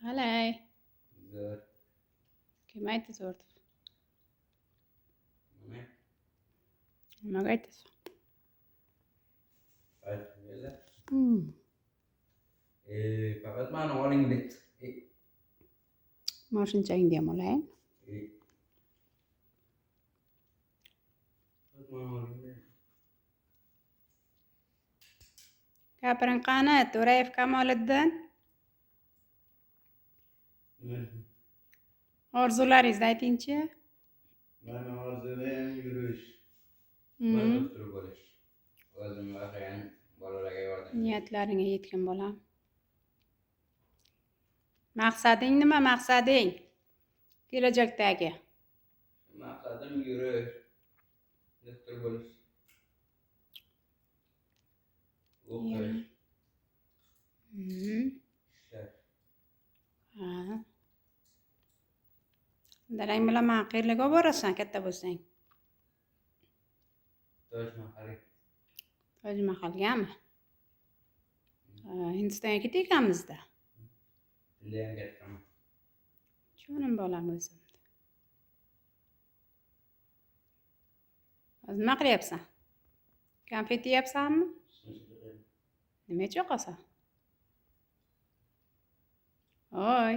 qalay? Zo'r. Kim aytdi zo'r deb? Nima? Nimaga aytasiz? Aytmaylar. Hmm. Faqat mani olingda. Moshinchangni ham olay. Faqat mani olingda. Gapiring qani, To'rayev Kamoliddin? Nima? Orzularingizni aytingchi. Mani orzuim yurish. Hmm. Doktor bo'lish. O'zim o'qigan bolalarga yordam berish. Niyatlaringga yetgan bolam. Maqsading nima, maqsading? Kelajakdagi. Maqsadim yurish. Doktor bo'lish. O'qish. Ishlash. Ha. Dadang bilan mana qayerlarga olib borasan katta bo'lsang? Toj Mahalga. Toj Mahalgami? Hindistonga ketyapmizda. Shundayam kattaman. Jonim bolam o'zim. Hozir nima qilyapsan? Konfet yeyapsanmi? Nima cho'qasan? Oy.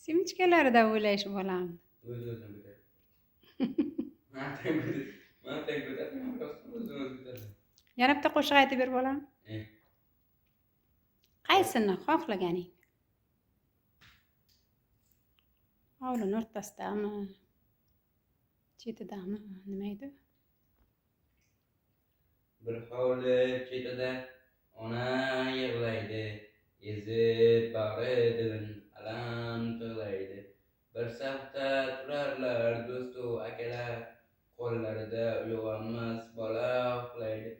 Simchkalarida o'ylaysh bolamni. O'z-o'zim bitadi. Mana bitadi, o'z-o'zim bitadi. Yana bitta qo'shiq aytib ber bolam. Qaysini xohlaganing? Hovlini o'rtasidami? Chetidami? Nima edi? Bir hovli chetida ona yig'laydi, ezib bag'ri dilin alam tig'laydi. Bir safda turarlar do'stu akalar, qo'llarida uyg'onmas bola uxlaydi.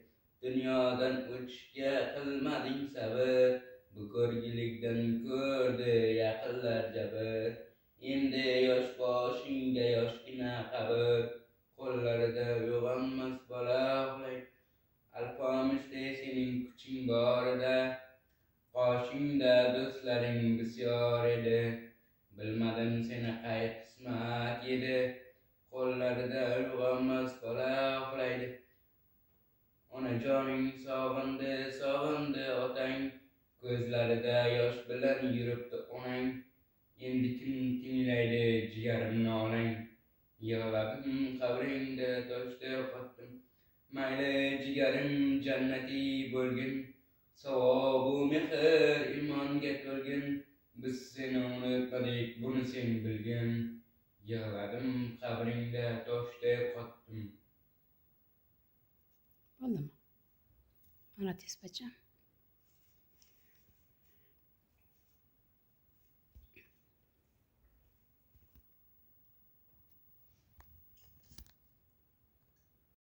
Dunyodan o'tishga qilmading sabr, bu ko'rgilikdan ko'rdi yaqinlar jabr. Endi yosh boshingga yoshgina qabr, qo'llarida uyg'onmas bola uxlaydi. Alpamishday sening kuching bor edi, qoshingda do'stlaring bisyor edi. Bilmadim seni qay qismat edi, qo'llarida uyg'onmas bola uxlaydi. Onajoning sog'indi, sog'indi otang, ko'zlarida yosh bilan yuribdi onang. Endi kim tinglaydi jigarim nolang, yig'ladim qabringda toshday qotdim. Mayli jigarim jannatiy bo'lgin, savobu mehr imonga to'lgin. Biz seni unutmadik, buni sen bilgin. Yig'ladim qabringda toshday qotdim. Bo'ldimi? Молодец, bacham.